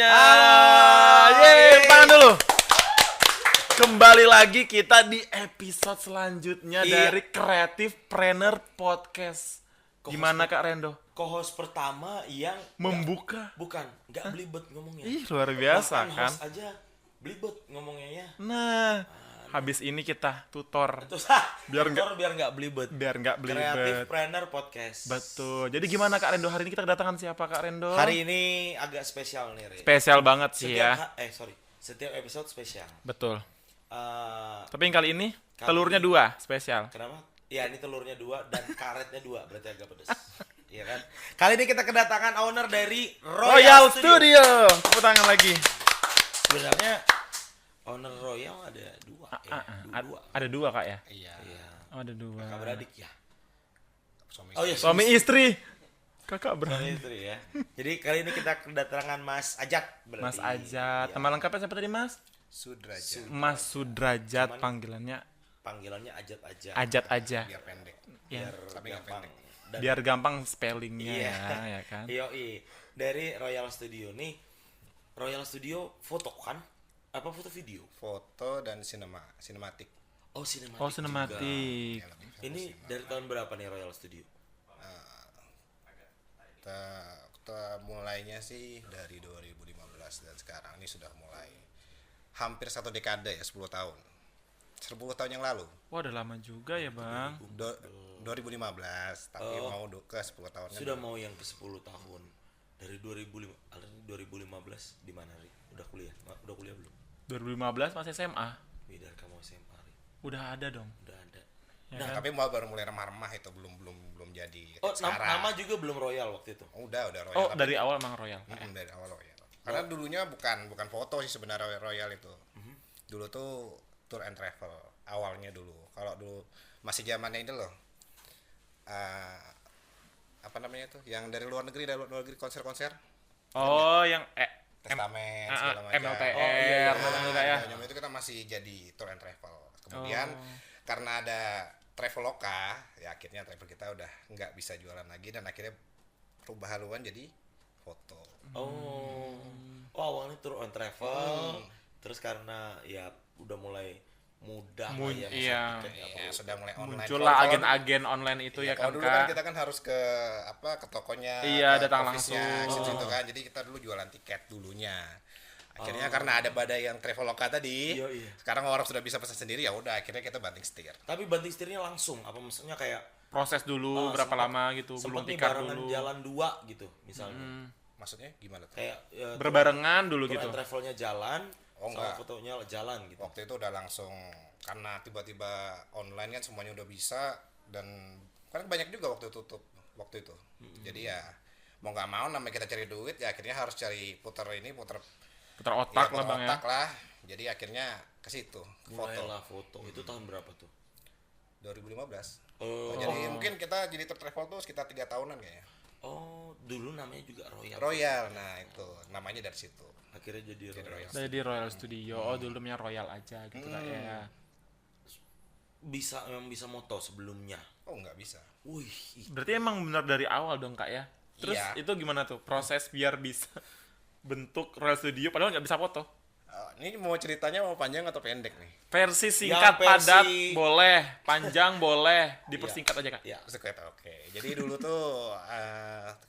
semuanya. Halo. Yeay, tangan dulu. Kembali lagi kita di episode selanjutnya dari Creative Planner Podcast. Gimana Kak Rendo? Co-host pertama yang Membuka. nggak belibet ngomongnya. Ih, luar biasa Bahkan kan? host aja belibet ngomongnya ya. Nah, habis ini kita tutor Terus Biar nggak belibet. biar nggak Creative belibet. Planner Podcast. Betul. Jadi gimana Kak Rendo? Hari ini kita kedatangan siapa Kak Rendo? Hari ini agak spesial nih, Re. Spesial banget sih ya. Setiap episode spesial. Betul. Eh, Tapi yang kali ini telurnya 2, spesial. Kenapa? Ya ini telurnya 2 dan karetnya 2, berarti agak pedes. Iya kan? Kali ini kita kedatangan owner dari Royal Studio. Tepuk tangan lagi. Sebenarnya owner Royal ada 2 ya. Ada 2 Kak ya? Iya. Oh, ada 2. Kakak beradik ya. Suami Iya, Suami istri. Kakak suami beradik. istri ya. Jadi kali ini kita kedatangan Mas Ajat berarti. Mas Ajat. Iya. Nama lengkapnya siapa tadi Mas? Sudrajat Mas Sudrajat, Cuman- panggilannya Panggilannya Ajat aja. Ajat aja. biar pendek. Ya. Biar Tapi nggak gampang. pendek. Dan- Biar gampang spellingnya Iya. ya kan. Yoi. Dari Royal Studio nih. Royal Studio foto kan? Apa foto video? Foto dan sinematik. Oh, sinematik. Oh, juga. sinematik. Ya, lebih fokus Ini sinematik. dari tahun berapa nih Royal Studio? Kita mulainya sih dari 2015 dan sekarang ini sudah mulai hampir 1 dekade ya, 10 tahun. 10 tahun yang lalu. Wah, udah lama juga ya, Bang. 2015, tapi mau ke 10 tahun kan. Sudah mau yang ke 10 tahun. Dari 2015 di mana, Ri? Udah kuliah? Udah kuliah belum? 2015 masih SMA. Bidar kamu SMA, Ri. Udah ada dong. Udah ada. Ya Nah, kan? tapi baru mulai remah-remah itu belum jadi. Oh, sekarang. nama juga belum Royal waktu itu. Udah Royal. Oh, tapi- dari awal emang Royal. Dari awal Royal. Karena dulunya bukan foto sih sebenarnya Royal itu. Dulu tuh tour and travel awalnya dulu. Kalau dulu masih zamannya itu loh. Apa namanya tuh? Yang dari luar negeri konser-konser. Oh, yang Testament segala macam. MLTR, Oh, iya. namanya Kak ya. Zaman itu kita masih jadi tour and travel. Kemudian Oh. karena ada Traveloka, ya akhirnya travel kita udah nggak bisa jualan lagi dan akhirnya berubah haluan jadi foto. Oh. Oh, awalnya tour and travel. Terus karena ya udah mulai mudah lah ya, iya. Ya, sudah mulai online. Muncullah Kalau- agen-agen online itu ya kan, kalau dulu kan Kak. kita kan harus ke tokonya, Iya, ke datang office-nya, langsung. situ kan. Jadi kita dulu jualan tiket dulunya. Akhirnya karena ada badai yang Traveloka tadi, Iya, iya. sekarang orang sudah bisa pesan sendiri, ya udah akhirnya kita banting setir. Tapi banting setirnya langsung. Apa maksudnya kayak Proses dulu berapa sempet- lama gitu, sempet belum nih tikar barengan dulu. jalan 2 gitu misalnya. Maksudnya gimana tuh? Kayak ya, Berbarengan dulu tour gitu. and travelnya jalan, Oh, sama enggak. fotonya jalan gitu. Waktu itu udah langsung karena tiba-tiba online kan semuanya udah bisa dan kan banyak juga waktu tutup waktu itu. Jadi ya mau nggak mau namanya kita cari duit ya akhirnya harus cari putar Putar otak ya, lah Bang ya. otak lah. Jadi akhirnya ke situ ke foto Mulailah foto. Itu tahun berapa tuh? 2015. Oh, Jadi mungkin kita jadi travel tuh sekitar 3 tahunan kayaknya. oh, dulu namanya juga Royal. Royal, nah itu namanya dari situ. Akhirnya jadi Royal. Dari di Royal Studio. Oh, dulu namanya Royal aja gitu Kak ya. Memang bisa moto sebelumnya. Oh nggak bisa. Wih, Berarti emang benar dari awal dong Kak ya. Terus Iya. itu gimana tuh proses biar bisa bentuk Royal Studio padahal nggak bisa foto. Ini mau ceritanya mau panjang atau pendek nih? Versi singkat versi- padat boleh, panjang boleh, dipersingkat aja Kak. ya. Oke. Jadi dulu tuh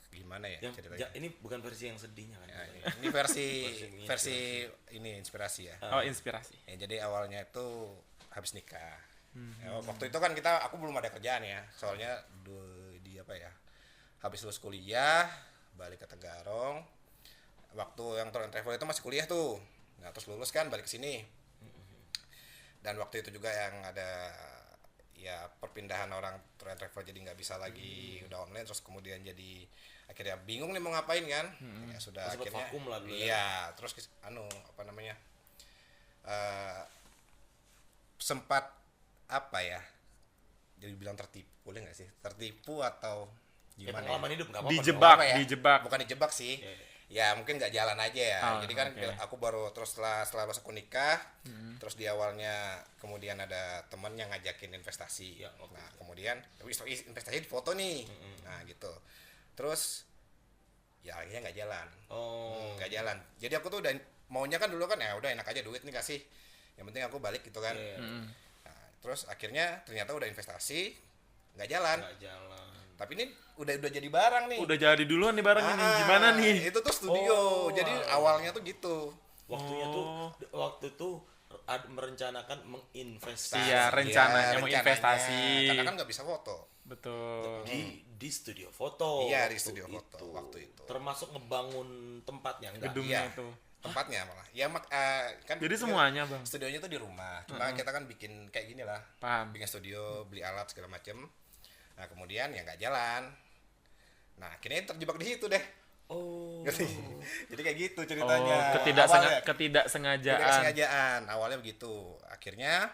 gimana ya Yang ceritanya? ini bukan versi yang sedihnya kan. Ini versi ini inspirasi ya. Oh, inspirasi. Ya, jadi awalnya itu habis nikah. Ya, waktu itu kan aku belum ada kerjaan ya. Soalnya di apa ya? Habis lulus kuliah, balik ke Tegarong. Waktu yang tour and travel itu masih kuliah tuh. Nah, terus lulus kan balik ke sini. Dan waktu itu juga yang ada ya perpindahan orang tour and travel jadi nggak bisa lagi udah online terus kemudian jadi akhirnya bingung nih mau ngapain kan. Ya sudah Sempet akhirnya vakum lah dulu ya. iya, terus apa namanya? Sempat apa ya? Jadi bilang tertipu, boleh nggak sih? Tertipu atau Ya, gimana? pengalaman hidup nggak apa-apa. Dijebak, Apa ya? dijebak. Bukan dijebak sih. Ya mungkin nggak jalan aja ya. Oh, Jadi kan oke. aku baru terus setelah masuk nikah, terus di awalnya kemudian ada teman yang ngajakin investasi. Ya, oke. Nah kemudian investasi di foto nih. Nah gitu. Terus ya akhirnya nggak jalan. Oh. Nggak jalan. Jadi aku tuh udah maunya kan dulu kan ya udah enak aja duit nih kasih, yang penting aku balik gitu kan. Iya. Nah, terus akhirnya ternyata udah investasi nggak jalan. Nggak jalan. Tapi ini udah jadi barang nih. Udah jadi duluan nih barangnya nih. Gimana nih? Itu tuh studio. Oh, Jadi awalnya tuh gitu. Waktu itu merencanakan menginvestasi Iya, rencananya mau rencananya. investasi. Karena kan nggak bisa foto. Betul. di studio foto. Iya, di studio waktu foto waktu itu. Termasuk ngebangun tempatnya enggak? Gedungnya Iya. itu. Tempatnya malah. Ya kan Jadi semuanya, Bang. studionya tuh di rumah. Cuma kita kan bikin kayak gini lah. Paham. Bikin studio, beli alat segala macem. Nah, kemudian ya nggak jalan. Nah, akhirnya terjebak di situ deh. Oh. Jadi kayak gitu Oh, ceritanya. ketidaksengajaan. Ketidaksengajaan. Awalnya begitu. Akhirnya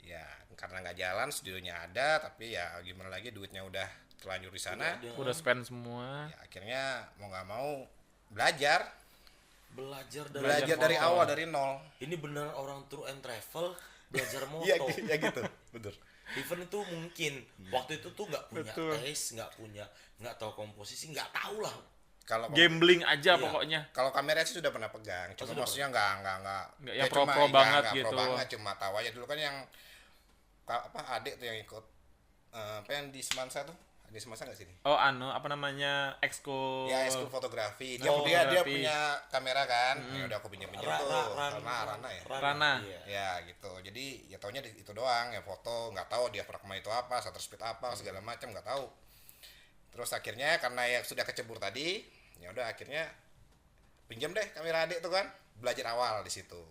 ya karena nggak jalan, studionya ada, tapi ya gimana lagi duitnya udah terlanjur di sana. Udah spend semua. Ya, akhirnya mau nggak mau belajar Belajar dari motor. awal, dari nol. Ini bener orang tour and travel belajar moto. Iya, ya gitu, betul. Even itu mungkin waktu itu tuh nggak punya Betul. taste, nggak tahu komposisi, nggak tahu lah. Kalau Gambling aja Iya. pokoknya. kalau kamera sih sudah pernah pegang, cuma sudah maksudnya nggak Nggak ya yang cuma- pro-pro nggak- banget nggak gitu. pro banget, cuma tahu aja dulu kan yang adik tuh yang ikut apa yang di Semansa tuh, di Semansa nggak sih? Oh, apa namanya? Exco. Ya, ekskul fotografi. Dia Oh, dia fotografi. punya kamera kan. Ya udah aku pinjam tuh. Rana ya. Rana. Iya. Ya gitu. Jadi ya taunya itu doang ya foto, nggak tahu dia diafragma itu apa, shutter speed apa, segala macam nggak tahu. Terus akhirnya karena ya sudah kecebur tadi, ya udah akhirnya pinjam deh kamera adik tuh kan. Belajar awal di situ.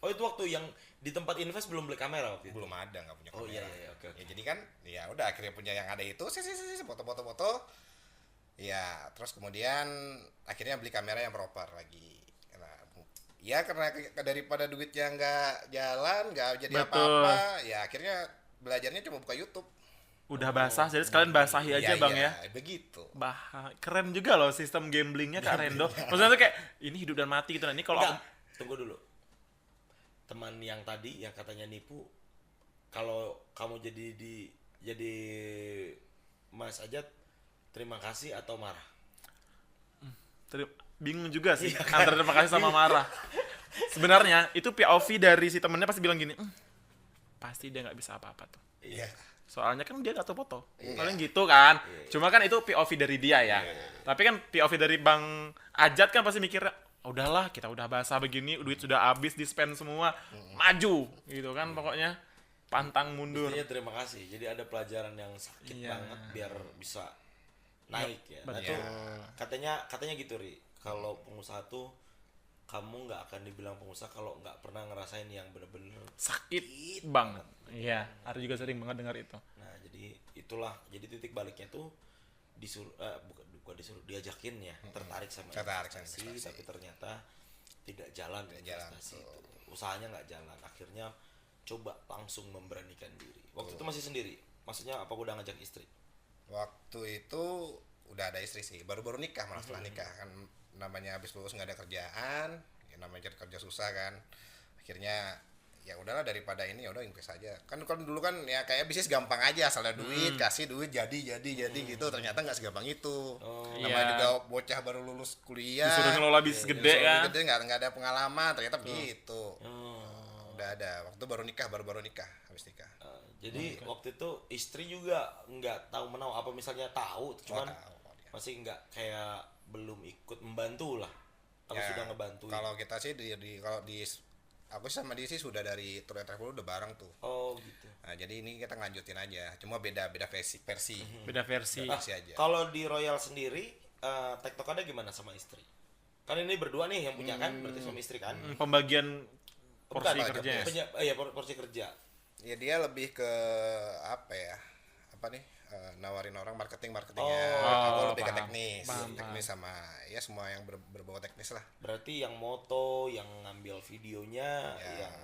Oh, itu waktu yang di tempat invest belum beli kamera waktu itu. Belum ada, nggak punya kamera. Oh, iya, oke. Ya jadi kan ya udah akhirnya punya yang ada itu, foto. Ya, terus kemudian akhirnya beli kamera yang proper lagi. Nah, ya karena daripada duitnya nggak jalan, nggak jadi Betul. apa-apa, ya akhirnya belajarnya cuma buka YouTube. Udah basah, jadi sekalian basahi aja, Iya, Bang iya, ya. begitu. Keren juga loh sistem gamblingnya Kak Rendo. Maksudnya tuh kayak ini hidup dan mati gitu. Nah, ini kalau Enggak, aku tunggu dulu. Teman yang tadi yang katanya nipu, kalau kamu jadi Mas Ajat, terima kasih atau marah? bingung juga sih antara terima kasih sama marah. Sebenarnya itu POV dari si temennya pasti bilang gini, pasti dia nggak bisa apa-apa tuh. Iya. Soalnya kan dia nggak tahu foto. Paling gitu kan. Cuma kan itu POV dari dia ya. Tapi kan POV dari Bang Ajat kan pasti mikirnya, udahlah kita udah basah begini, duit sudah habis di spend semua, maju gitu kan pokoknya. Pantang mundur. Intinya terima kasih. Jadi ada pelajaran yang sakit Iya. banget biar bisa naik ya. Nah, Betul. itu katanya gitu, Ri. Kalau pengusaha tuh kamu nggak akan dibilang pengusaha kalau nggak pernah ngerasain yang bener-bener. Sakit banget. Iya, Ari juga sering banget dengar itu. Nah, jadi itulah. Jadi titik baliknya tuh disuruh bukan disuruh, diajakin ya, tertarik sama Tertarik sama investasi, investasi. tapi ternyata tidak jalan investasi betul. itu. Usahanya nggak jalan. Akhirnya coba langsung memberanikan diri. Waktu itu masih sendiri. Maksudnya apa udah ngajak istri? Waktu itu udah ada istri sih, baru-baru nikah malah setelah nikah kan, namanya habis lulus nggak ada kerjaan, ya namanya cari kerja susah kan, akhirnya ya udahlah daripada ini ya udah invest aja kan dulu kan ya kayak bisnis gampang aja, asal ada duit kasih duit jadi gitu, ternyata nggak segampang itu. Namanya Iya. juga bocah baru lulus kuliah Disuruh ngelola bisnis gede kan. gede nggak ada pengalaman, ternyata begitu. Oh. Udah ada waktu baru nikah habis nikah. Jadi waktu itu istri juga nggak tahu menau, apa misalnya tahu cuman tahu. masih nggak kayak belum ikut membantu lah. Kalau Ya, sudah ngebantu. kalau kita sih kalau di aku sama dia sih sudah dari Tour and Travel udah bareng tuh. Oh gitu. Nah, jadi ini kita ngelanjutin aja, cuma beda versi. Beda versi. Versi aja. Kalau di Royal sendiri tektokannya gimana sama istri? Kan ini berdua nih yang punya kan, berarti suami istri kan? Pembagian porsi Bukan, kerjanya. Porsi kerja. Ya dia lebih ke apa ya? Apa nih? Nawarin orang marketingnya. Aku lebih ke paham. teknis. Paham, Teknis sama ya semua yang berbau teknis lah. Berarti yang moto, yang ngambil videonya, Ya. yang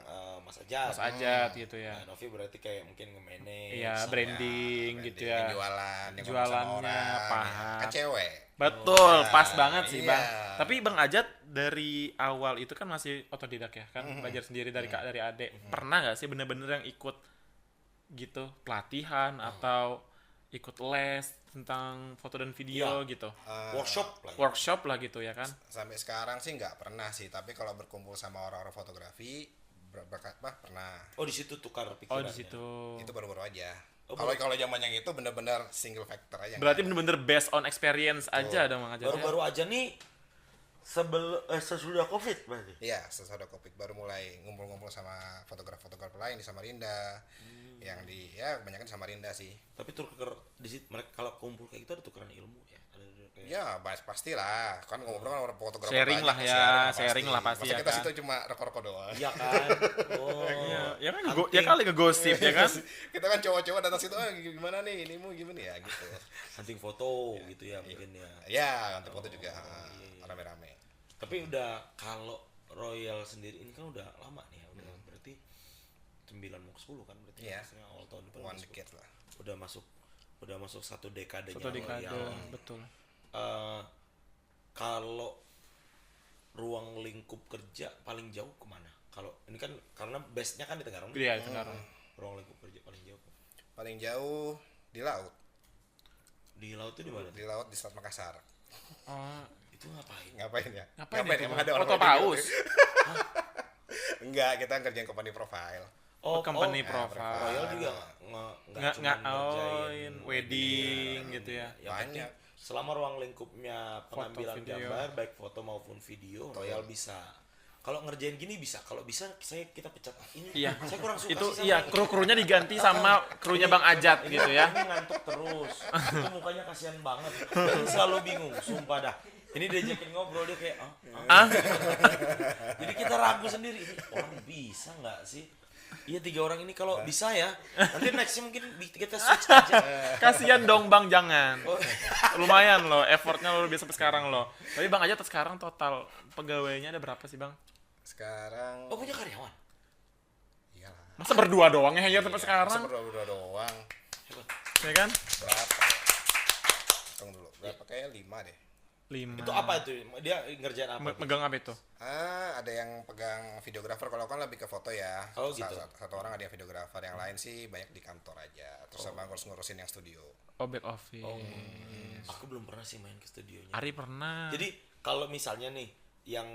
Mas Ajat. Mas Ajat gitu ya. Nah, Novi berarti kayak mungkin nge-manage. Iya, sama- branding gitu ya. Jualan, yang Jualannya, ngomong sama orang. paham. Kan cewek. Betul, Oh, pas iya. banget sih, Bang. Iya. Tapi Bang Ajat dari awal itu kan masih otodidak ya, kan belajar sendiri dari kak dari adik. Pernah nggak sih bener-bener yang ikut gitu pelatihan atau ikut les tentang foto dan video gitu. Workshop lah gitu ya kan. Sampai sekarang sih nggak pernah sih, tapi kalau berkumpul sama orang-orang fotografi pernah. Oh, di situ tukar Oh pikiran. di situ. Itu baru-baru aja. Kalau zaman yang itu bener-bener single factor aja. Berarti nggak ada. bener-bener based on experience aja dong Mang Ajat. Baru-baru aja nih sesudah Covid berarti. Iya, sesudah Covid baru mulai ngumpul-ngumpul sama fotografer-fotografer lain di Samarinda. Yang di kebanyakan di Samarinda sih. Tapi tuker di situ mereka kalau kumpul kayak gitu ada tukeran ilmu ya. Ada kayak Ya, pastilah. Kan ngobrol kan orang fotografer Sharing banyak, lah ya, sharing lah pasti Masa ya kita kan. situ cuma reko-reko doang. iya kan. Oh. Ya kan ya kali ngegosip ya kan. Kita kan cowok-cowok datang situ, gimana nih, ini mau gimana ya gitu. Hunting foto gitu ya mungkin ya. Ya, untuk foto juga rame-rame. Tapi udah kalau Royal sendiri ini kan udah lama nih ya, udah berarti 9 mau ke 10 kan berarti. Iya. Maksudnya awal tahun depan One masuk. decade lah. Udah masuk satu dekadenya Satu dekade, Royal. betul. Kalau ruang lingkup kerja paling jauh kemana? Kalau ini kan karena base-nya kan di Tenggarong. Iya, Tenggarong. Ruang lingkup kerja paling jauh. Paling jauh di laut. Di laut itu di mana? Di laut di Selat Makassar. Oh, Itu ngapain? Ngapain ya? ngapain itu? emang ada orang Foto kayak gitu? paus. Enggak, kita ngerjain company profile. Company nah, profile. Royal juga Nggak cuma ngerjain wedding gitu ya. Yang penting Banyak. selama ruang lingkupnya pengambilan video. gambar baik foto maupun video Royal bisa. Kalau ngerjain gini bisa, kalau bisa kita pecat ini. Iya. Saya kurang suka Itu sih sama iya, ini. kru-krunya diganti sama krunya Bang Ajat gitu ya. Ini ngantuk terus. Itu mukanya kasihan banget. Ini selalu bingung, sumpah dah. Ini diajakin ngobrol dia kayak Jadi kita ragu sendiri, ini orang bisa nggak sih? Iya 3 orang ini kalau bisa ya. Nanti nextnya mungkin kita switch aja. Kasihan dong Bang, jangan. Lumayan loh, effortnya luar biasa sampai sekarang loh. Tapi Bang Ajat sekarang total pegawainya ada berapa sih Bang? Sekarang Oh punya karyawan? iyalah. Masa berdua doang ya hanya sampai sekarang? Berdua doang. Ya kan? Berapa? Hitung dulu. Berapa kayak 5 deh. 5. Itu apa itu? Dia ngerjain apa? Megang apa itu? Ada yang pegang videografer, kalau kan lebih ke foto ya. Oh, gitu. Satu orang ada yang videografer, yang lain sih banyak di kantor aja. Terus sama ngurusin yang studio. Oh, back office. Aku belum pernah sih main ke studionya. Ari pernah. Jadi kalau misalnya nih yang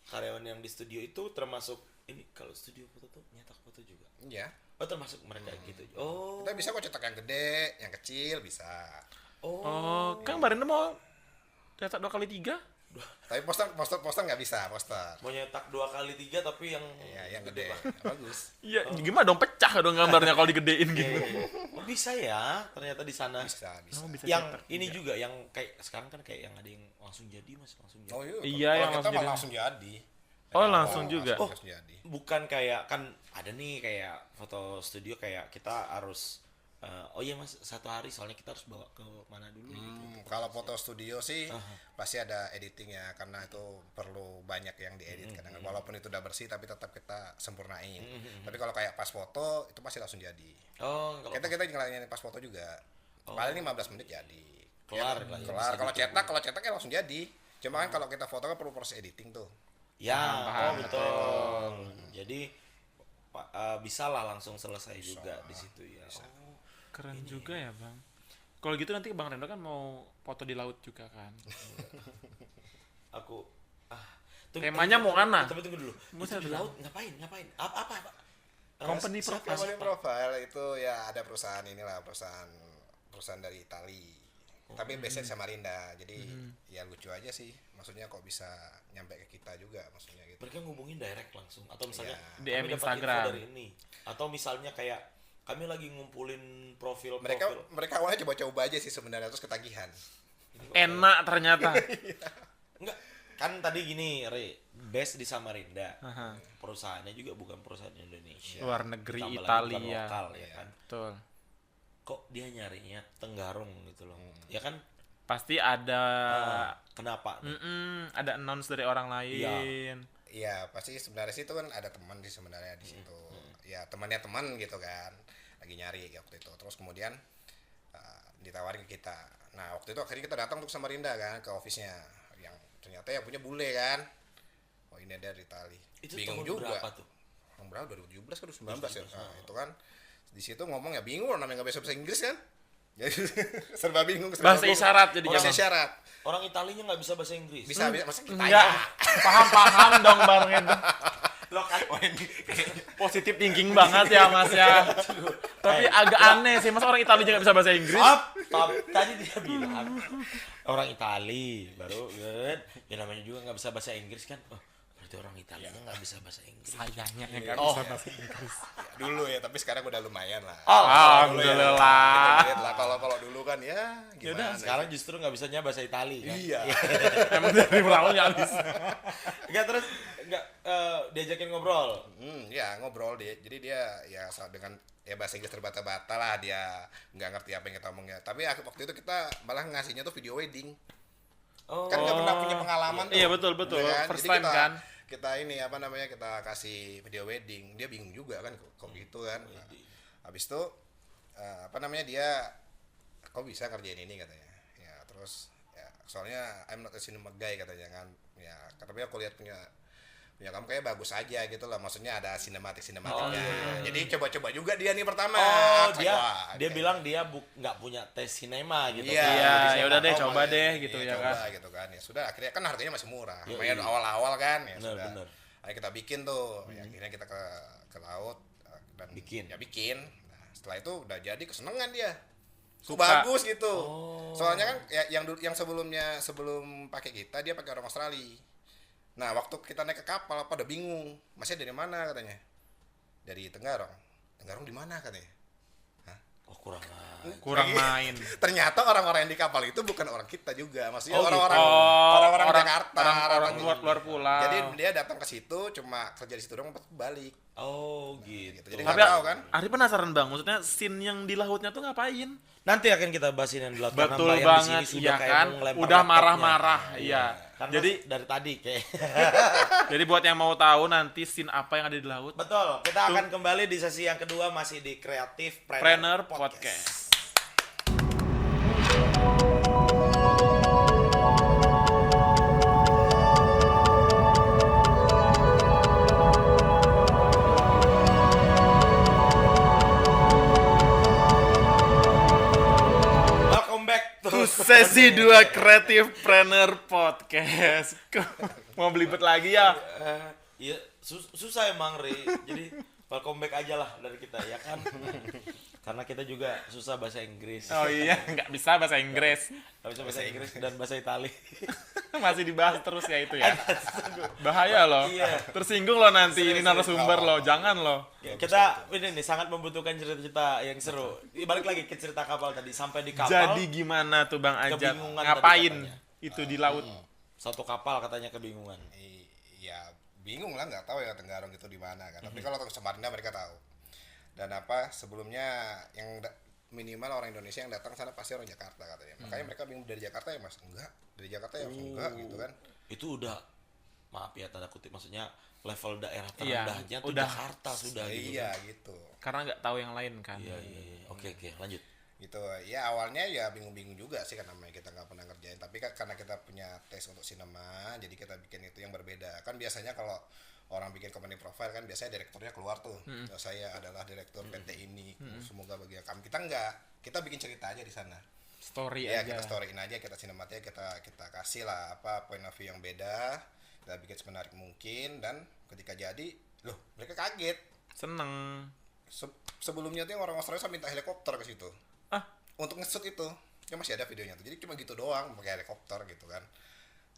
karyawan yang di studio itu termasuk ini kalau studio foto tuh nyetak foto juga. Iya. Oh termasuk mereka gitu. Oh. Kita bisa kok cetak yang gede, yang kecil bisa. Oh, kan kemarin mau cetak 2x3? Tapi poster nggak bisa, poster. Mau nyetak 2x3 tapi yang Iya, yang gede. Bagus. Iya, gimana dong, pecah dong gambarnya kalau digedein gitu. Oh bisa ya ternyata di sana. Bisa. Oh, bisa Yang cetak ini juga. juga yang kayak sekarang kan kayak yang ada yang langsung jadi mas langsung jadi. Oh iya. Iya, Kalau yang kita langsung mah jadi. langsung jadi. Oh, langsung juga. Langsung jadi. Bukan kayak kan ada nih kayak foto studio kayak kita harus oh iya mas 1 hari soalnya kita harus bawa ke mana dulu gitu. Kalau foto studio sih pasti ada editingnya, karena itu perlu banyak yang diedit kadang. Walaupun itu udah bersih tapi tetap kita sempurnain. Tapi kalau kayak pas foto itu pasti langsung jadi. Oh kalau Kita ngelayanin pas foto juga. Paling 15 menit jadi. kelar lah ya, Kelar. bisa Kalau cetaknya langsung jadi. Cuma kan kalau kita foto kan perlu proses editing tuh. ya Paham, betul. Jadi bisa lah langsung selesai juga di situ ya. Oh, Keren juga ya, Bang. Kalau gitu nanti Bang Rendo kan mau foto di laut juga kan. aku Temanya mau mana? Tapi tunggu dulu. Mau Itu saya di bilang. laut ngapain? Apa? Company Siapa? Company profile itu ya ada perusahaan perusahaan dari Itali. Tapi base-nya di Samarinda. Jadi ya lucu aja sih. Maksudnya kok bisa nyampe ke kita juga maksudnya gitu. Mereka ngubungin direct langsung atau misalnya DM kami dapat Instagram. info dari ini atau misalnya kayak kami lagi ngumpulin profil. Mereka awalnya coba-coba aja sih sebenarnya, terus ketagihan. Enak ternyata. Enggak, kan tadi gini, base di Samarinda. Aha. Perusahaannya juga bukan perusahaan Indonesia. Luar negeri, Ditambah lagi Italia. bukan lokal ya kan. Betul. Kok dia nyarinya Tenggarong gitu loh. Ya kan? Pasti ada Kenapa? ada announce dari orang lain. Iya, pasti sebenarnya sih itu kan ada teman sih sebenarnya di situ. Ya temannya teman gitu kan. Lagi nyari waktu itu. Terus kemudian ditawarin ke kita. Nah, waktu itu akhirnya kita datang untuk Samarinda kan ke office-nya. Yang ternyata yang punya bule kan. Oh, ini ada dari Itali. Itu Bingung tahun juga. berapa tuh? Tahun berapa? 2017 kan 2019 ya. Nah, itu kan di situ ngomong ya bingung namanya nggak bisa bahasa Inggris kan. Jadi serba bingung. Bahasa isyarat jadi bahasa jangan. isyarat. Orang Italinya nggak bisa bahasa Inggris. Bisa masa kita Enggak. Paham dong Bang itu. Lo kan Positif thinking banget ya Mas ya. Tapi agak aneh sih, masa orang Italia nggak bisa bahasa Inggris? Tadi dia bilang orang Itali baru kan, ya namanya juga nggak bisa bahasa Inggris kan. Oh, berarti orang Italia nggak bisa bahasa Inggris. Sayangnya yang nggak Oh. bisa bahasa Inggris. Ya, dulu ya, tapi sekarang udah lumayan lah. Alhamdulillah. Kita lihat lah kalau dulu kan ya gimana. Sekarang justru nggak bisanya bahasa Itali kan. Iya. Emang dari berawalnya habis. Enggak terus enggak diajakin ngobrol. Ya ngobrol dia. Jadi dia ya dengan ya bahasa Inggris terbata-bata lah, dia nggak ngerti apa yang kita omongnya. Tapi waktu itu kita malah ngasihnya tuh video wedding. Oh. Kan nggak pernah punya pengalaman tuh. Iya, betul. Ya kan? First Jadi time kan. Kita ini apa namanya, kita kasih video wedding, dia bingung juga kan kok gitu kan. Nah, habis itu apa namanya, dia kok bisa ngerjain ini katanya. Ya terus ya soalnya I'm not a cinema guy katanya kan. Ya tapi aku lihat punya kamu kayak bagus aja gitu lah, maksudnya ada sinematiknya. Jadi coba-coba juga dia nih pertama. Oh, dia kayak bilang dia nggak punya tes sinema gitu. Iya, ya udah deh, coba deh gitu ya coba, kan. gitu kan. Ya sudah, akhirnya kan harganya masih murah. Iya, Lumayan iya. awal-awal kan ya Bener, sudah. bener. Akhirnya kita bikin tuh. Ya, akhirnya kita ke laut dan Bikin. bikin. Nah, setelah itu udah jadi kesenangan dia. Suka. Bagus gitu. Oh. Soalnya kan ya, yang sebelum pakai kita dia pakai orang Australia. Nah, waktu kita naik ke kapal pada bingung. Masnya dari mana katanya? Dari Tenggarong. Tenggarong di mana katanya? Oh, Kurang main. Ternyata orang-orang yang di kapal itu bukan orang kita juga, maksudnya Oh, gitu. orang-orang Jakarta, orang luar pulau. Jadi dia datang ke situ cuma kerja di situ doang, pulang. Oh, gitu. Jadi Tapi nggak tahu kan? Ari penasaran Bang, maksudnya scene yang di lautnya tuh ngapain? Nanti akan kita bahasin yang di belakang. Betul karena Mbak yang di banget, sini iya kayak kan? mau ngelempar Udah laptopnya. marah-marah, iya. Karena Jadi dari tadi kayak. jadi buat yang mau tahu nanti scene apa yang ada di laut, Betul. Kita akan kembali di sesi yang kedua masih di Kreatif Planner Podcast. Welcome back to Sesi 2 Creative Planner Podcast. Mau belibet lagi ya? Iya, susah emang Ri. Jadi welcome back aja lah dari kita ya kan. Karena kita juga susah bahasa Inggris. Oh iya, nggak bisa bahasa Inggris. Nggak bisa bahasa Inggris dan bahasa Itali. Masih dibahas terus ya itu ya. Bahaya loh. Iya. Tersinggung loh nanti ini narasumber loh. Jangan loh. Kita ini nih sangat membutuhkan cerita-cerita yang seru. Balik lagi ke cerita kapal tadi, sampai di kapal. Jadi gimana tuh Bang Ajat? Kebingungan Ngapain tadi katanya. itu di laut? Satu kapal katanya kebingungan. Iya, bingung lah, nggak tahu ya Tenggarong itu di mana kan. Tapi kalau ke Samarinda mereka tahu. Dan apa sebelumnya yang minimal orang Indonesia yang datang sana pasti orang Jakarta katanya. Makanya mereka bingung, dari Jakarta ya Mas? Enggak. Dari Jakarta ya Mas? Enggak gitu kan. Itu udah, maaf ya tanda kutip, maksudnya level daerah Iya, terendahnya tuh udah. Jakarta sudah gitu. Iya gitu. Karena nggak tahu yang lain kan. Iya. Oke, lanjut. Gitu ya, awalnya ya bingung-bingung juga sih karena kita nggak pernah ngerjain, tapi kan karena kita punya tes untuk sinema, jadi kita bikin itu yang berbeda. Kan biasanya kalau orang bikin company profile kan biasanya direkturnya keluar tuh. Ya, saya adalah direktur PT ini, semoga bagi kami. Kita enggak, kita bikin cerita aja di sana Story ya, aja. kita storyin aja, kita sinematiknya kita kasih lah apa point of view yang beda, kita bikin semenarik mungkin, dan ketika jadi loh mereka kaget. Seneng. Sebelumnya tuh yang orang Australia saya minta helikopter ke situ Ah, untuk nge-shoot itu, ya masih ada videonya tuh. Jadi cuma gitu doang pakai helikopter gitu kan.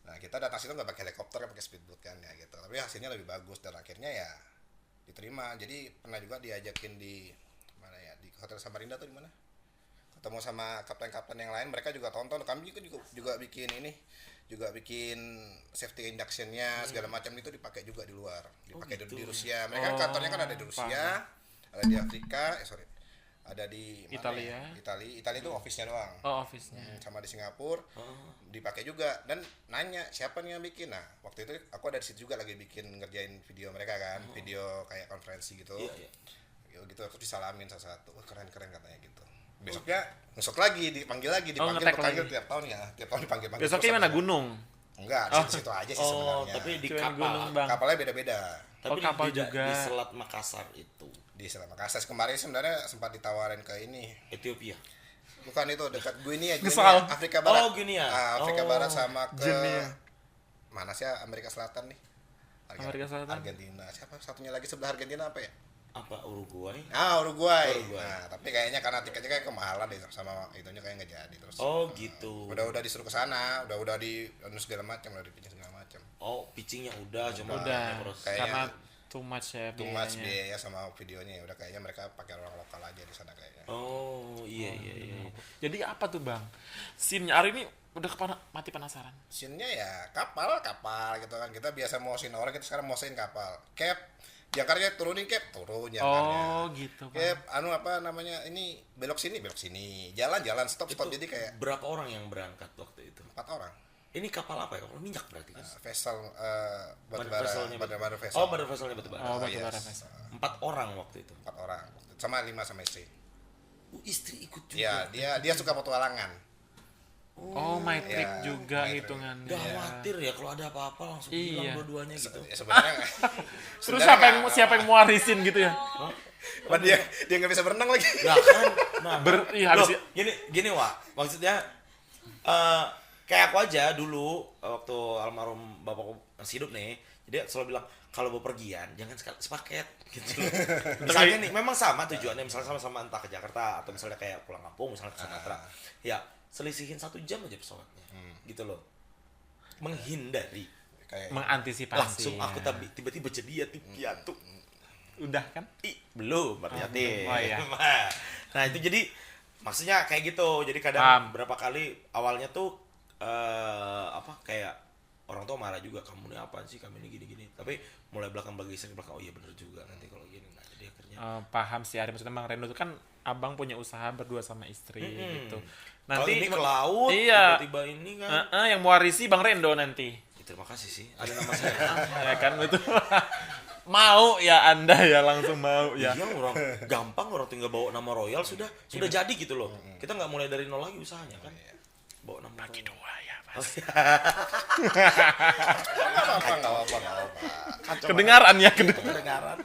Nah kita datang situ nggak pakai helikopter, pakai speedboat kan ya gitu. Tapi hasilnya lebih bagus dan akhirnya ya diterima. Jadi pernah juga diajakin di mana ya, di Hotel Samarinda tuh di mana? Ketemu sama kapten-kapten yang lain, mereka juga tonton. Kami juga bikin ini, juga bikin safety induction-nya segala macam itu dipakai juga di luar, dipakai di Rusia. Mereka kan kantornya kan ada di Rusia, ada di Afrika, ada di mana Italia. ya? Italia itu office-nya doang. Oh, office-nya. Sama di Singapura dipakai juga, dan nanya siapa nih yang bikin. Nah waktu itu aku ada di situ juga lagi bikin, ngerjain video mereka kan, video kayak konferensi gitu. Iya. Gitu aku disalamin satu-satu, wah keren katanya gitu. Besoknya ngesot lagi, dipanggil ngetek berpanggil lagi. tiap tahun ya, tiap tahun dipanggil. Besoknya mana gunung? Enggak, di situ aja sih Oh, sebenarnya. tapi di Cuman kapal. gunung Bang. Kapalnya beda-beda. Tapi kapal di juga. Selat Makassar itu, Di Selat Makassar kemarin sebenarnya sempat ditawarin ke ini, Ethiopia. Bukan itu dekat Guinea, Kesal. Afrika Barat. Oh, Guinea. Afrika Oh. Barat sama ke Guinea. mana sih Amerika Selatan nih? Amerika Selatan. Argentina. Siapa satunya lagi sebelah Argentina apa ya? Apa Uruguay? Uruguay. Uruguay. Nah, tapi kayaknya karena tiketnya kayak kemahalan deh sama itunya kayak nggak jadi terus. Oh gitu. Udah disuruh ke sana, udah di segala macam, udah dipinjam segala macam. Oh, pitchingnya udah, cuma Udah, terus. Kayaknya karena too much ya Too much biayanya. biaya sama videonya ya udah kayaknya mereka pakai orang lokal aja di sana kayaknya. Oh, iya. Jadi apa tuh bang? Scene-nya hari ini udah mati penasaran. Scene-nya ya kapal gitu kan. Kita biasa mau scene orang, kita sekarang mau scene kapal. Cap, jangkarnya turun jangkarnya. Oh gitu bang. Cap, apa namanya ini belok sini, jalan stop. Jadi kayak Berapa orang yang berangkat waktu itu? 4 orang. Ini kapal apa ya? Kapal minyak berarti kan? Vessel Veselnya batubara vessel. Oh, veselnya batubara. Oh batubara yes. vessel. 4 orang waktu itu. 4 orang. Sama 5 sama istri. Istri ikut juga. Iya, dia suka petualangan. Oh my trick Iya, juga my trick. hitungannya. Gak khawatir ya kalau ada apa-apa langsung Iya. hilang dua-duanya gitu. Ya, sebenarnya Terus siapa yang mau warisin gitu ya? Apa dia nggak bisa berenang lagi. Ya kan. Nah, Iya habis loh, gini Wak. Maksudnya kayak aku aja dulu waktu almarhum bapakku masih hidup nih. Jadi selalu bilang kalau mau pergian jangan sepaket gitu. Misalnya nih memang sama tujuannya, misalnya sama-sama entah ke Jakarta atau misalnya kayak pulang kampung misalnya ke Sumatera. Ya, selisihin 1 jam aja pesawatnya. Gitu loh. Menghindari. Kayak mengantisipasi. Langsung aku tiba-tiba jadi tuh. Udah kan? Belum berarti. belum. Oh, iya. Nah, itu jadi maksudnya kayak gitu. Jadi kadang Paham. berapa kali awalnya tuh kayak orang tua marah juga, kamu ini apaan sih, kamu ini gini-gini. Tapi mulai belakang oh iya bener juga nanti kalau gini. Nah, jadi akhirnya Paham sih Ari, maksudnya Bang Rendo itu kan abang punya usaha berdua sama istri gitu. kalau Nanti ini ke laut, iya. tiba-tiba ini kan. Yang mewarisi Bang Rendo nanti. Ya, terima kasih sih. Ada nama saya. Ya kan itu. Mau ya Anda ya langsung mau ya. Iya, orang gampang, orang tinggal bawa nama Royal sudah jadi gitu loh. Kita nggak mulai dari nol lagi usahanya kan. Bawa nama Bagi Royal. 2 ya Mas. nggak apa-apa. Kedengaran ya kedengaran. Kedengaran.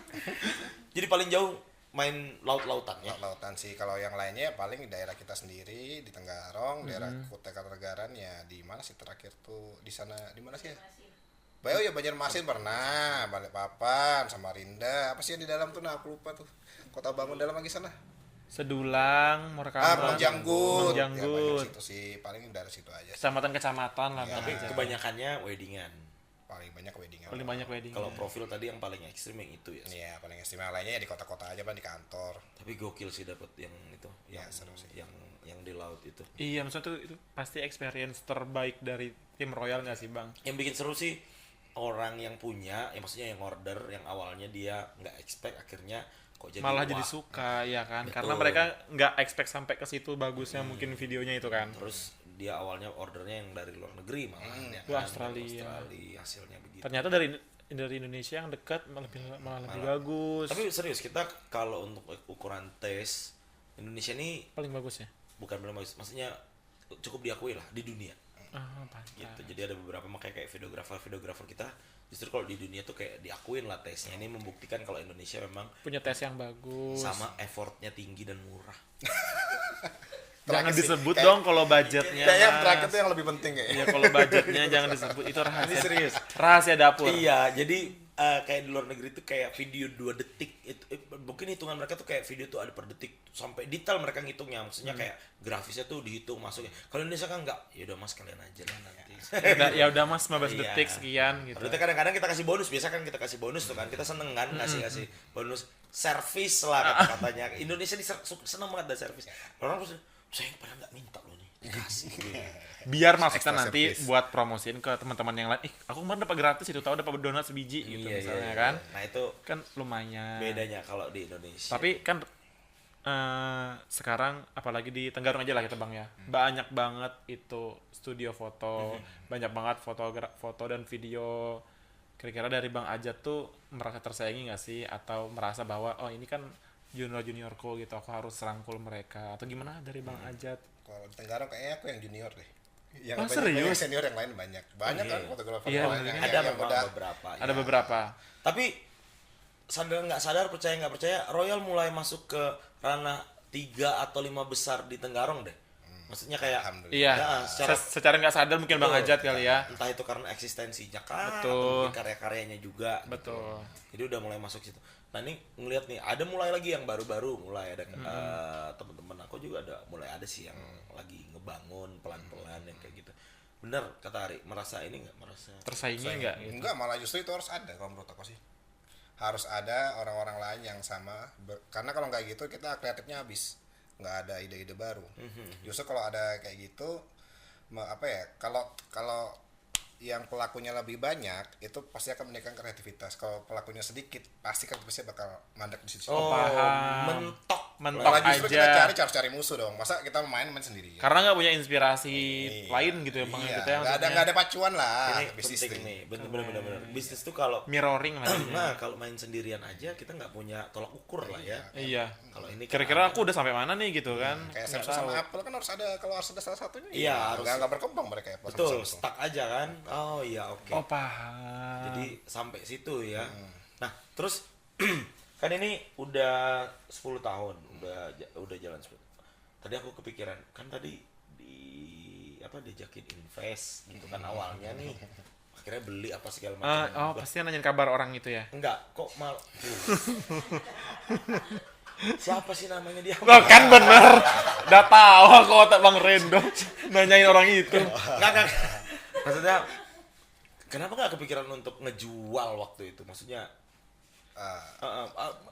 Jadi paling jauh main laut-lautan ya. Lautan sih, kalau yang lainnya paling di daerah kita sendiri di Tenggarong, daerah Kutai Kartanegara ya. Di mana sih terakhir tuh di sana, di mana sih ya? Ya Banjarmasin pernah, Balikpapan, Samarinda, apa sih yang di dalam tuh, nah aku lupa tuh. Kota Bangun dalam lagi sana. Sedulang, Morkamran, Menjanggut. Ya, banyak Menjanggut. situ sih, paling dari situ aja. Kecamatan-kecamatan lah Iya. Bang. Tapi kebanyakannya weddingan. Paling banyak wedding. Paling banyak wedding. Kalau profil tadi yang paling ekstrim yang itu ya. Iya, paling istimewa lainnya ya di kota-kota aja, Bang, di kantor. Tapi gokil sih dapat yang itu, Ya, yang seru sih. yang di laut itu. Iya, maksudnya itu pasti experience terbaik dari tim Royal nggak sih Bang? Yang bikin seru sih orang yang punya, ya maksudnya yang order yang awalnya dia nggak expect akhirnya kok jadi Malah wah. jadi suka ya kan, Betul. karena mereka nggak expect sampai ke situ bagusnya mungkin videonya itu kan. Terus dia awalnya ordernya yang dari luar negeri malah ya Wah, kan, Australia. Australia hasilnya begitu. Ternyata dari Indonesia yang dekat malah lebih bagus. Tapi serius kita kalau untuk ukuran tes Indonesia ini Paling bagus ya. bukan belum bagus, maksudnya cukup diakui lah di dunia. Pantas. Gitu. Jadi ada beberapa makanya kayak videografer kita justru kalau di dunia tuh kayak diakuin lah tesnya. Ini membuktikan kalau Indonesia memang Punya tes yang bagus. sama effortnya tinggi dan murah. Jangan Terakhir sih, disebut kayak- dong kalau budgetnya. Kayak yang Mas. terakhir tuh yang lebih penting kayaknya. Iya kalau budgetnya jangan disebut, itu rahasia. Ini serius. Rahasia dapur. Iya, jadi kayak di luar negeri tuh kayak video 2 detik itu mungkin hitungan mereka tuh kayak video tuh ada per detik sampai detail mereka ngitungnya, maksudnya kayak grafisnya tuh dihitung masuknya. Kalau Indonesia kan enggak, ya udah Mas kalian aja lah nanti. Ya udah Mas 15 Iya. detik sekian gitu. Berarti kadang-kadang kita kasih bonus, biasa kan kita kasih bonus tuh kan, kita seneng kan kasih bonus servis lah katanya. Indonesia ini seneng banget ada servis. Orang terus saya pada nggak minta loh nih dikasih. Biar Mas kita Extra nanti service. buat promosiin ke teman-teman yang lain. Aku kemarin dapat gratis itu, tahu dapat donat sebiji gitu misalnya kan. Nah itu Kan lumayan. bedanya kalau di Indonesia. Tapi kan sekarang apalagi di Tenggarong aja lah kita Bang ya. Banyak banget itu studio foto, banyak banget foto dan video. Kira-kira dari Bang Ajat tuh merasa tersaingi nggak sih, atau merasa bahwa oh ini kan juniorku gitu, aku harus serangkul mereka, atau gimana dari Bang Ajat? Kalau di Tenggarong kayaknya aku yang junior deh. Yang Oh, banyak- serius? banyak senior yang lain banyak. Banyak kan fotografer Iya, lain yang ada yang memang udah beberapa. Ada ya. beberapa. Tapi sadar nggak sadar, percaya nggak percaya, Royal mulai masuk ke ranah 3 atau 5 besar di Tenggarong deh. Maksudnya kayak Alhamdulillah. Iya. Ya, Secara nggak sadar mungkin Bang Betul. Ajat kali ya. entah itu karena eksistensinya kah, Betul. atau mungkin karya-karyanya juga. Betul. Jadi udah mulai masuk situ. Nah ini ngeliat nih, ada mulai lagi yang baru-baru, mulai ada teman-teman aku juga mulai ada sih yang lagi ngebangun pelan-pelan yang kayak gitu. Bener kata Ari, merasa ini nggak merasa? Tersaingi nggak? Gitu. Enggak, malah justru itu harus ada kalau menurut aku sih. Harus ada orang-orang lain yang sama karena kalau nggak gitu kita kreatifnya habis, nggak ada ide-ide baru. Justru kalau ada kayak gitu apa ya, kalau yang pelakunya lebih banyak itu pasti akan meningkatkan kreativitas. Kalau pelakunya sedikit pasti kreativitasnya bakal mandek di situ. Paham. Mentok Malah justru aja. kita cari musuh dong. Masa kita main sendiri? Karena nggak punya inspirasi lain gitu ya Bang. Iya, Gitu ya, nggak maksudnya. ada pacuan lah. Ini Bisnis penting tuh. nih, bener. Bisnis tuh kalau Mirroring lah. nah kalau main sendirian aja kita nggak punya tolak ukur lah ya. Iya. Kalau ini kan Kira-kira ada. aku udah sampai mana nih gitu kan? Kayak Nggak Samsung sama tahu. Apple kan harus ada, kalau harus ada salah satunya. Iya, ya, harus. nggak berkembang mereka ya. Apple sama Betul, Samsung. stuck aja kan. Oh iya, oke. Oh paham. Jadi sampai situ ya. Nah, terus kan ini udah 10 tahun, udah jalan 10. Tadi aku kepikiran, kan tadi diajakin invest gitu kan awalnya nih. Akhirnya beli apa segala macam. Oh pasti nanyain kabar orang itu ya. Enggak, kok siapa sih namanya dia? Loh, kan bener. Udah tahu aku otak Bang Rendo nanyain orang itu. Enggak. Maksudnya kenapa nggak kepikiran untuk ngejual waktu itu? Maksudnya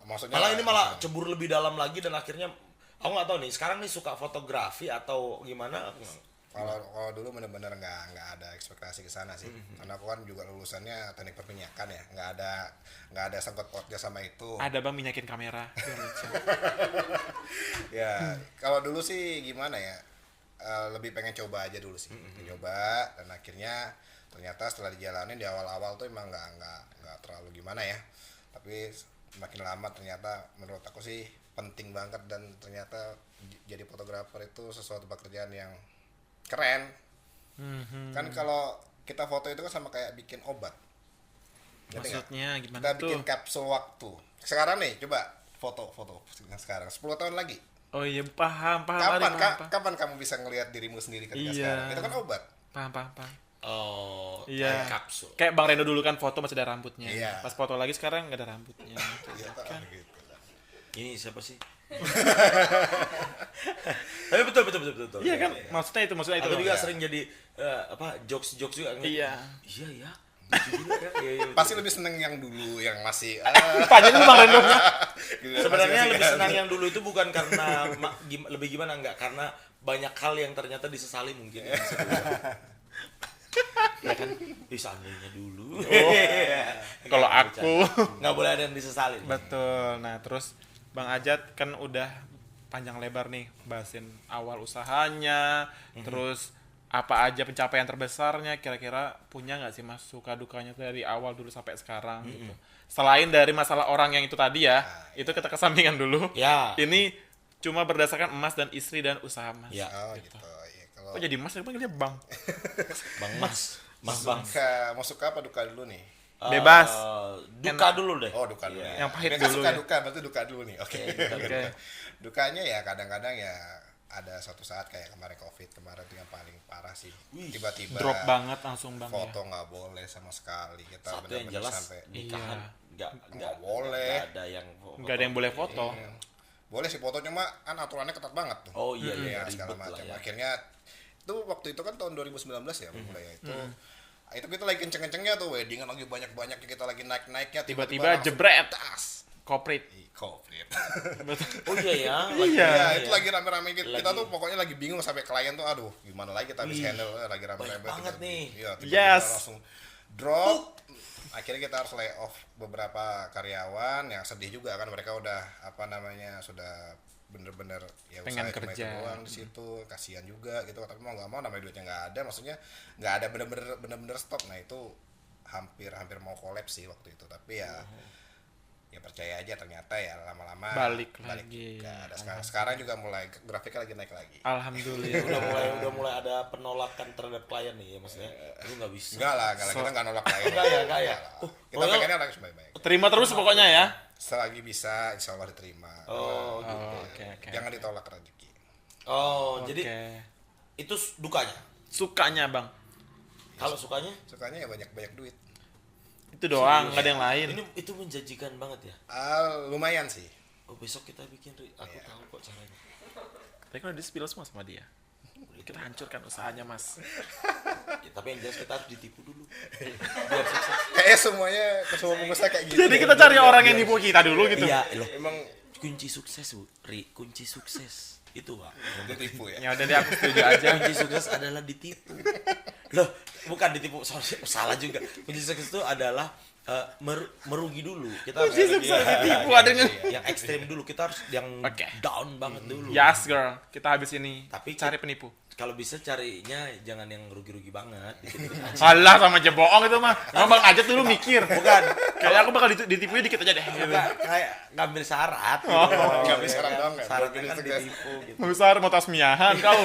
Maksudnya malah ini malah cebur lebih dalam lagi dan akhirnya aku nggak tahu nih sekarang nih suka fotografi atau gimana. kalau dulu bener-bener nggak ada ekspektasi ke sana sih. Karena aku kan juga lulusannya teknik perminyakan ya, nggak ada sangkut pautnya sama itu. Ada Bang minyakin kamera. Ya kalau dulu sih gimana ya, lebih pengen coba aja dulu sih. Coba dan akhirnya ternyata setelah dijalanin di awal-awal tuh emang nggak terlalu gimana ya, tapi makin lama ternyata menurut aku sih penting banget dan ternyata jadi fotografer itu sesuatu pekerjaan yang keren. Kan kalau kita foto itu kan sama kayak bikin obat. Ngerti nggak? Maksudnya gimana Kita tuh? bikin kapsul waktu. Sekarang nih coba foto sekarang 10 tahun lagi. Oh iya paham. Kapan kamu bisa ngelihat dirimu sendiri ketika Iya. sekarang? Itu kan obat. Paham. Oh, Iya. kayak kapsul. Kayak Bang Rendo dulu kan foto masih ada rambutnya. Iya. Pas foto lagi sekarang nggak ada rambutnya. Iya, Kan. gitu. Ini siapa sih? Tapi betul. Iya kan? Maksudnya itu Aku juga Bang. sering jadi jokes juga. Iya. Iya ya. Lucu juga kan? Iya, Pasti lebih seneng yang dulu yang masih Tanya dulu Bang Rendo. sebenarnya lebih masih- senang yang dulu itu bukan karena lebih gimana enggak, karena banyak hal yang ternyata disesali mungkin. Ya kan, seandainya dulu. Kalau aku nggak boleh ada yang disesali. betul. Nah, terus Bang Ajat kan udah panjang lebar nih bahasin awal usahanya, terus apa aja pencapaian terbesarnya, kira-kira punya nggak sih Mas suka dukanya dari awal dulu sampai sekarang gitu. Selain dari masalah orang yang itu tadi ya, itu kita kesampingan dulu. Ya. Ini cuma berdasarkan Mas dan istri dan usaha Mas. Ya. Oh gitu. Ya, kalau Kok jadi Mas? Dia panggilnya Bang. Bang Mas Bang. mau suka apa duka dulu nih? Bebas. Duka dulu deh. Oh, duka dulu. Iya. Ya. Yang pahit Biasa dulu suka ya. duka, berarti duka dulu nih. Oke. Oke. Dukanya ya kadang-kadang ya ada suatu saat kayak kemarin kemarin itu yang paling parah sih. Tiba-tiba Drop banget langsung Bang ya. foto nggak boleh sama sekali. Kita Satu yang benar-benar jelas sampai nikahan Nggak boleh. nggak ada yang Nggak ada yang boleh foto. boleh sih foto, cuma kan aturannya ketat banget tuh. Oh iya Ya, ribet segala lah macam. ya. Akhirnya itu waktu itu kan tahun 2019 ya mulai ya. Itu kita lagi kenceng-kencengnya tuh, weddingan lagi banyak-banyaknya, kita lagi naik-naiknya, Tiba-tiba langsung jebret. tas. Koprit. Covid. Oh iya ya. Iya. Ya, itu lagi rame-rame kita Lagi. tuh pokoknya lagi bingung sampai klien tuh aduh gimana lagi kita habis handle lagi rame-rame banyak banget nih. Iya, tiba-tiba Yes. langsung drop. Akhirnya kita harus lay off beberapa karyawan, yang sedih juga kan mereka udah sudah bener-bener ya Pengen usaha cuma itu kerja. doang di situ, kasihan juga gitu, tapi mau nggak mau namanya duitnya nggak ada, maksudnya nggak ada bener-bener stop. Nah itu hampir mau kolaps sih waktu itu, tapi ya ya percaya aja ternyata ya lama-lama Balik lagi. juga. Ada sekarang juga mulai grafiknya lagi naik lagi. Alhamdulillah. udah mulai ada penolakan terhadap klien nih ya, maksudnya lu nggak bisa. Enggak lah, kita nggak nolak klien. Enggak ya. Kita Pokoknya- pengennya lagi baik-baik. Terima terus pokoknya ya. Selagi bisa, insya Allah diterima. Oh, gitu. Oke. Jangan ditolak rezeki. Oh, Oke. jadi Itu dukanya. Sukanya Bang. Kalau sukanya Sukanya ya banyak duit. Itu doang, nggak ada yang lain. itu menjanjikan banget ya. Lumayan sih. Oh, besok kita bikin aku Iya. tahu kok caranya. Tapi kan udah di-spill semua sama dia. Kita hancurkan usahanya, Mas. Ya, tapi yang jelas kita harus ditipu dulu. Biar sukses. Kayaknya semuanya semua pengusaha kayak gitu. Jadi kita cari orang yang nipu kita dulu gitu. Iya, loh. Emang Kunci sukses, Bu. Kunci sukses. Itu, Pak. itu tipu ya. Ya udah deh, aku setuju aja. Kunci sukses adalah ditipu. Loh, bukan ditipu, salah juga. Kunci sukses itu adalah merugi dulu. Kita harus Kunci sukses ditipu, ada yang ekstrim dulu. Kita harus yang Oke. down banget dulu. Yes, girl. Kita habis ini Tapi cari penipu. kalau bisa carinya jangan yang rugi-rugi banget. Dikit-dikit aja. Alah, sama aja bohong itu mah. Emang Bang Ajat dulu mikir. Bukan. Kayaknya aku bakal ditipunya dikit aja deh. Gitu. Kayak ngambil syarat. Oh, ngambil syarat doang kan? Syaratnya kan Sukses. ditipu gitu. Besar mau tasmiahan kau.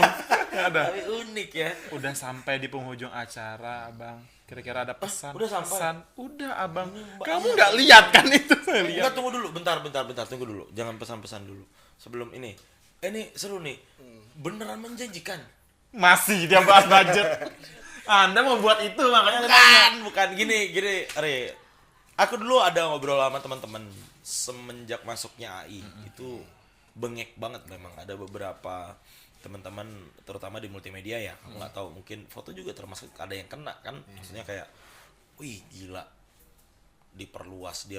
Nggak ada. Tapi unik ya. Udah sampai di penghujung acara, Abang. Kira-kira ada pesan? udah sampai? Pesan. Udah, Abang. Kamu nggak lihat kan itu? Saya lihat. Enggak, tunggu dulu, bentar, tunggu dulu. Jangan pesan-pesan dulu. Sebelum ini. Ini seru nih. Beneran menjanjikan. Masih dia bahas budget. Anda mau buat itu makanya Bukan gini, Re. Aku dulu ada ngobrol sama teman-teman semenjak masuknya AI. Itu bengek banget memang. Ada beberapa teman-teman terutama di multimedia ya. Aku nggak tahu, mungkin foto juga termasuk ada yang kena kan. Maksudnya kayak, wih gila. Dia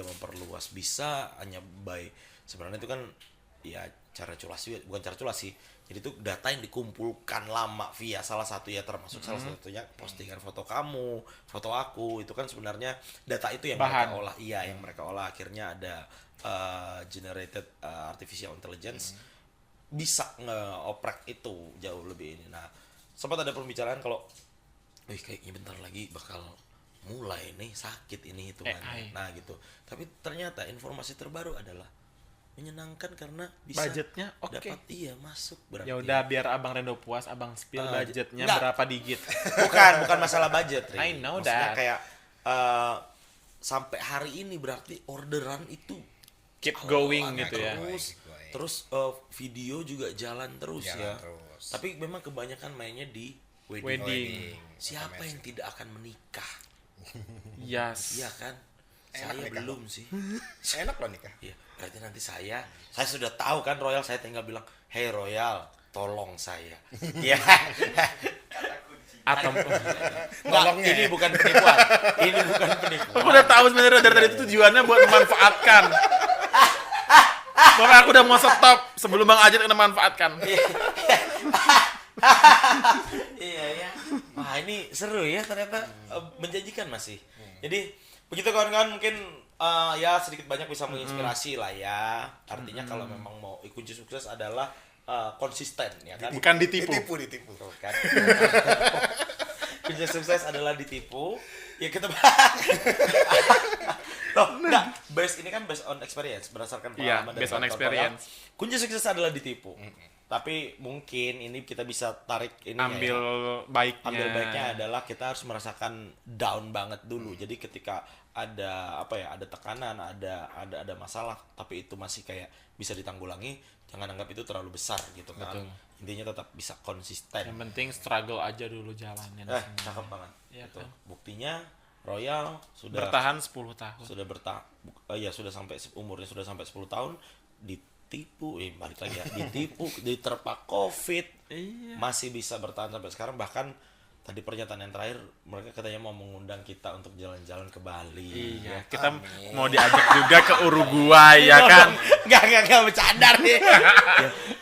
memperluas bisa hanya by sebenarnya itu kan ya cara culas juga, bukan cara culas sih. Jadi itu data yang dikumpulkan lama via salah satu ya, termasuk salah satunya postingan foto kamu, foto aku, itu kan sebenarnya data itu yang Bahan. mereka olah. Iya, yang mereka olah akhirnya ada generated artificial intelligence bisa ngeoprek itu jauh lebih ini. Nah, sempat ada pembicaraan kalau wih kayaknya bentar lagi bakal mulai nih sakit ini hitungannya. AI. Nah, gitu. Tapi ternyata informasi terbaru adalah menyenangkan karena bisa budgetnya oke. dapat masuk berarti. Ya udah biar Abang Rendo puas, Abang spill budgetnya enggak. berapa digit. bukan masalah budget, Ri. I know Maksudnya that. kayak sampai hari ini berarti orderan itu Keep going jalan gitu ya. terus video juga jalan terus Jalan ya. terus. Tapi memang kebanyakan mainnya di Wedding. Siapa yang tidak akan menikah? Yes. Iya kan? Enak Saya nikah belum sih. Enak loh nikah. Iya, berarti nanti saya sudah tahu kan Royal, saya tinggal bilang, "Hey Royal, tolong saya." Iya. Atau Tolongnya ini bukan penipuan. Ini bukan penipuan. aku udah tahu sebenarnya dari tadi itu tujuannya buat memanfaatkan. Makanya aku udah mau stop sebelum Bang Ajat kena manfaatkan. Iya ya. Wah, ini seru ya ternyata, menjanjikan masih. Jadi begitu kawan-kawan, mungkin ya sedikit banyak bisa menginspirasi lah ya. Artinya kalau memang mau kunci sukses adalah konsisten ya kan. Bukan ditipu. Ditipu. Tuh kan. Kunci sukses adalah ditipu. Ya kita Loh, enggak. Ini kan based on experience, berdasarkan Iya, pengalaman dan based on kawan-kawan. experience. Kunci sukses adalah ditipu. Tapi mungkin ini kita bisa tarik ini Ambil ya. baiknya. Ambil baiknya adalah kita harus merasakan down banget dulu. Jadi ketika ada ada tekanan, ada masalah, tapi itu masih kayak bisa ditanggulangi, jangan anggap itu terlalu besar gitu kan. Betul. Intinya tetap bisa konsisten. Yang penting struggle aja dulu jalannya. Cakep banget. Iya Gitu. kan? Buktinya Royal sudah Bertahan 10 tahun. sudah sampai umurnya sudah sampai 10 tahun ditipu, balik lagi ya, ditipu, diterpa COVID. Iya. Masih bisa bertahan sampai sekarang, bahkan tadi pernyataan yang terakhir mereka katanya mau mengundang kita untuk jalan-jalan ke Bali. Iya, kita mau diajak juga ke Uruguay ya kan. Enggak bercanda nih.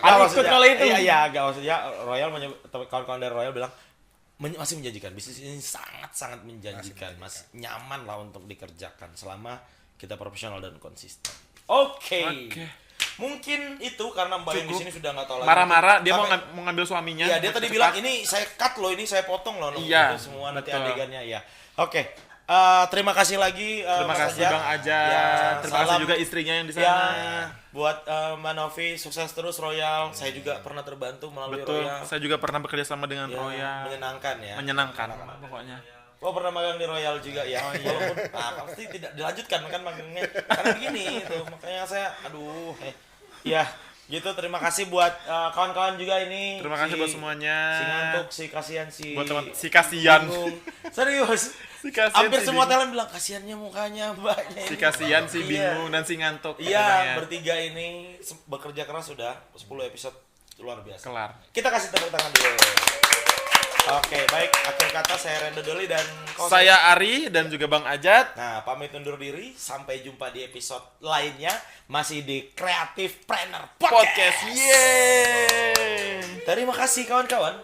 Ada ikut kalau itu. Iya, enggak maksudnya Royal kawan-kawan dari Royal bilang masih menjanjikan, bisnis ini sangat menjanjikan, masih nyaman lah untuk dikerjakan selama kita profesional dan konsisten. Oke. Mungkin itu karena Mbak yang di sini sudah nggak tahu lagi. Marah-marah dia Sampai- mau ngambil suaminya. Iya, dia tadi Cepat. bilang ini saya cut loh, ini saya potong loh. Iya, Itu semua nanti betul. adegannya ya. Oke. Terima kasih lagi Terima Mas kasih Ajat. Bang Aja. Ya, Terima kasih salam. juga istrinya yang di Ya, sana. buat Mbak Novi sukses terus Royal. Saya juga pernah terbantu melalui Betul. Royal. Saya juga pernah bekerja sama dengan Ya, Royal. menyenangkan ya. Menyenangkan pokoknya. Oh, pernah magang di Royal juga ya. Walaupun pasti tidak dilanjutkan kan magangnya. Karena begini itu, makanya saya ya. Gitu, terima kasih buat kawan-kawan juga ini. Terima kasih buat semuanya. Si ngantuk, si kasihan, si Buat teman si kasihan. bingung. Serius. Si kasihan, Hampir si semua bingung. talent bilang kasihannya mukanya mbaknya Si ini. kasihan, si Iya. bingung dan si ngantuk. Iya, katanya. bertiga ini bekerja keras sudah 10 episode luar biasa. Kelar. Kita kasih tepuk tangan dulu. Oke, baik. Akhir kata saya Rendo Doli dan Saya Ari dan juga Bang Ajat. Nah, pamit undur diri. Sampai jumpa di episode lainnya. Masih di Creative Planner Podcast. Podcast. Yeay. Terima kasih kawan-kawan.